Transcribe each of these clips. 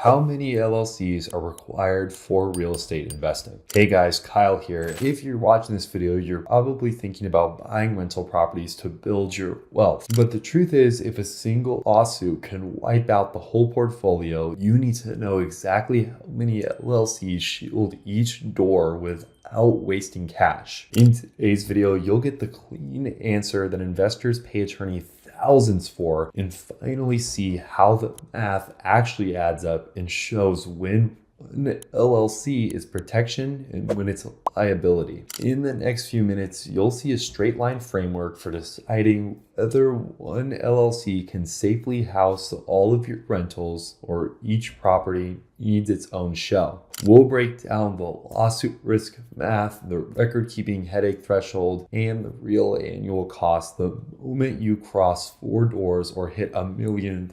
How many LLCs are required for real estate investing? Hey guys, Kyle here. If you're watching this video, you're probably thinking about buying rental properties to build your wealth. But the truth is, if a single lawsuit can wipe out the whole portfolio, you need to know exactly how many LLCs shield each door without wasting cash. In today's video, you'll get the clean answer that investors pay attorney thousands for, and finally see how the math actually adds up and shows when an LLC is protection and when it's liability. In the next few minutes, you'll see a straight line framework for deciding whether one LLC can safely house all of your rentals or each property needs its own shell. We'll break down the lawsuit risk math, the record keeping headache threshold, and the real annual cost the moment you cross 4 doors or hit $1 million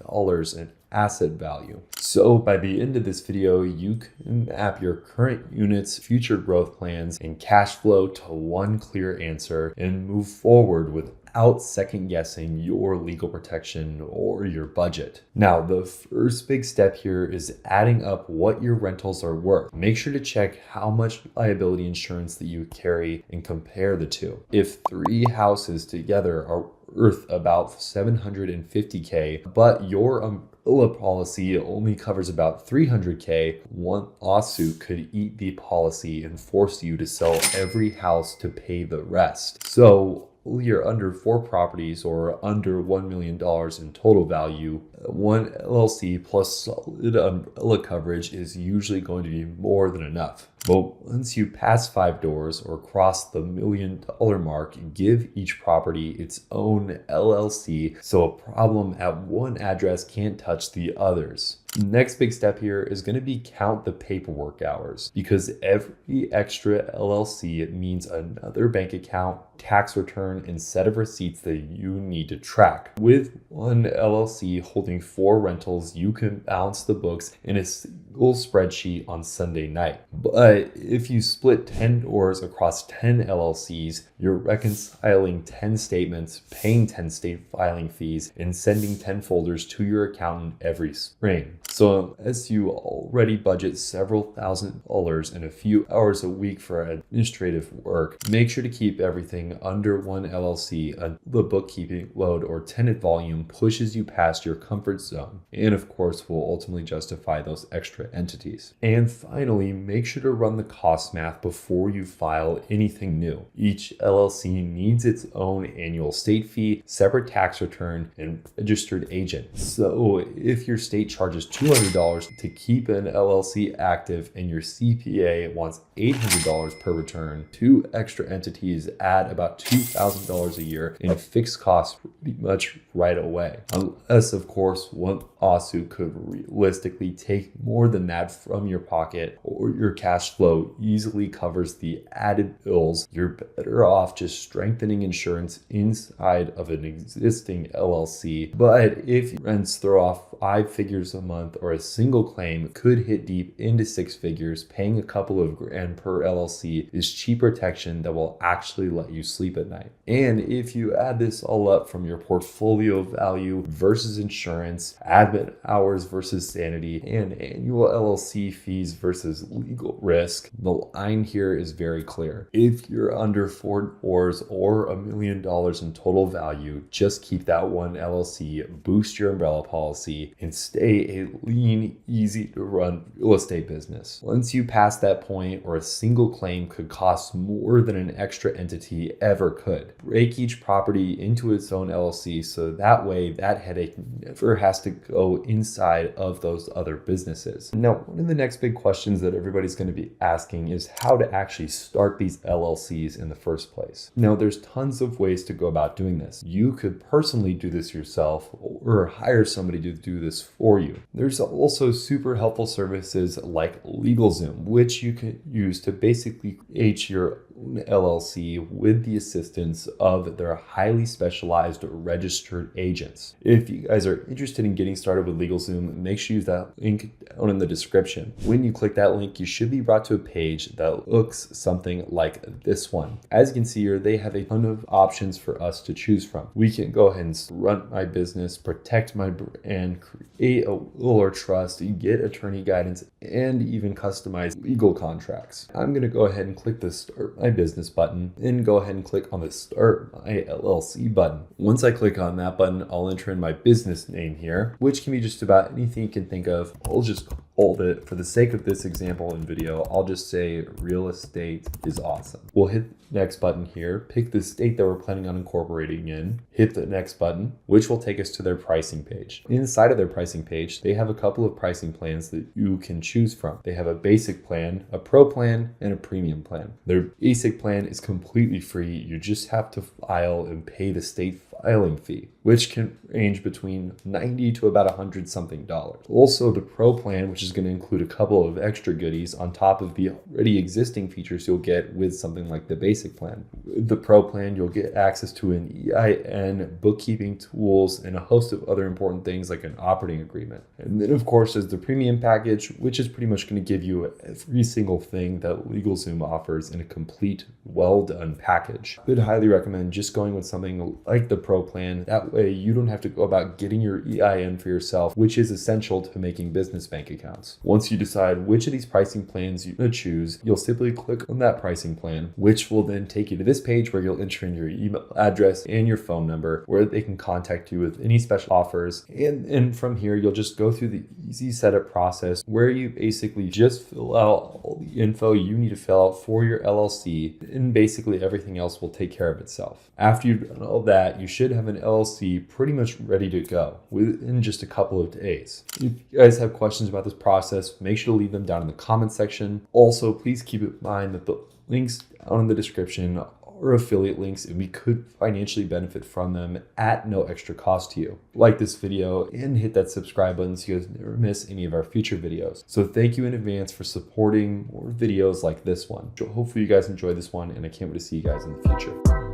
in asset value. So by the end of this video, you can map your current unit's future growth plans and cash flow to one clear answer and move forward without second guessing your legal protection or your budget. Now, the first big step here is adding up what your rentals are worth. Make sure to check how much liability insurance that you carry and compare the two. If 3 houses together are worth about $750K, but your umbrella policy only covers about $300K, one lawsuit could eat the policy and force you to sell every house to pay the rest. So you're under 4 properties or under $1 million in total value, one LLC plus solid umbrella coverage is usually going to be more than enough. But once you pass 5 doors or cross the $1 million mark, give each property its own LLC so a problem at one address can't touch the others. Next big step here is going to be count the paperwork hours, because every extra LLC means another bank account, tax return, and set of receipts that you need to track. With one LLC holding 4 rentals, you can balance the books in a single spreadsheet on Sunday night. But if you split 10 doors across 10 LLCs, you're reconciling 10 statements, paying 10 state filing fees, and sending 10 folders to your accountant every spring. So unless you already budget several $1,000s and a few hours a week for administrative work, make sure to keep everything under one LLC until the bookkeeping load or tenant volume pushes you past your comfort zone, and of course will ultimately justify those extra entities. And finally, make sure to run the cost math before you file anything new. Each LLC needs its own annual state fee, separate tax return, and registered agent. So if your state charges $200 to keep an LLC active and your CPA wants $800 per return, 2 extra entities add about $2,000 a year in fixed costs pretty much right away. Unless, of course, one lawsuit could realistically take more than that from your pocket, or your cash flow easily covers the added bills. You're better off just strengthening insurance inside of an existing LLC. But if rents throw off 5 figures a month, or a single claim could hit deep into 6 figures, paying a couple of grand per LLC is cheap protection that will actually let you sleep at night. And if you add this all up from your portfolio value versus insurance, admin hours versus sanity, and annual LLC fees versus legal risk, the line here is very clear. If you're under 4 doors or $1 million in total value, just keep that one LLC, boost your umbrella policy, and stay a lean, easy to run real estate business. Once you pass that point, or a single claim could cost more than an extra entity ever could, break each property into its own LLC so that way that headache never has to go inside of those other businesses. Now, one of the next big questions that everybody's going to be asking is how to actually start these LLCs in the first place. Now, there's tons of ways to go about doing this. You could personally do this yourself or hire somebody to do this for you. There's also super helpful services like LegalZoom, which you can use to basically create your own LLC with the assistance of their highly specialized registered agents. If you guys are interested in getting started with LegalZoom, make sure you use that link down in the description. When you click that link, you should be brought to a page that looks something like this one. As you can see here, they have a ton of options for us to choose from. We can go ahead and run my business, protect my brand, create a will or trust, get attorney guidance, and even customize legal contracts. I'm going to go ahead and click the Start My Business button and go ahead and click on the Start My LLC button. Once I click on that button, I'll enter in my business name here, which can be just about anything you can think of. I'll just hold it. For the sake of this example and video, I'll just say real estate is awesome. We'll hit the next button here, pick the state that we're planning on incorporating in, hit the next button, which will take us to their pricing page. Inside of their pricing page, they have a couple of pricing plans that you can choose from. They have a basic plan, a pro plan, and a premium plan. Their basic plan is completely free. You just have to file and pay the state filing fee, which can range between $90 to about $100 something. Also, the pro plan, which is going to include a couple of extra goodies on top of the already existing features you'll get with something like the basic plan. With the pro plan, you'll get access to an EIN, bookkeeping tools, and a host of other important things like an operating agreement. And then, of course, there's the premium package, which is pretty much going to give you every single thing that LegalZoom offers in a complete, well-done package. I would highly recommend just going with something like the pro plan. That way you don't have to go about getting your EIN for yourself, which is essential to making business bank accounts. Once you decide which of these pricing plans you're going to choose, you'll simply click on that pricing plan, which will then take you to this page where you'll enter in your email address and your phone number, where they can contact you with any special offers. And from here, you'll just go through the easy setup process where you basically just fill out all the info you need to fill out for your LLC, and basically everything else will take care of itself. After you've done all that, you should have an LLC pretty much ready to go within just a couple of days. If you guys have questions about this process, make sure to leave them down in the comment section. Also, please keep in mind that the links down in the description are affiliate links, and we could financially benefit from them at no extra cost to you. Like this video and hit that subscribe button so you guys never miss any of our future videos. So thank you in advance for supporting more videos like this one. Hopefully you guys enjoyed this one, and I can't wait to see you guys in the future.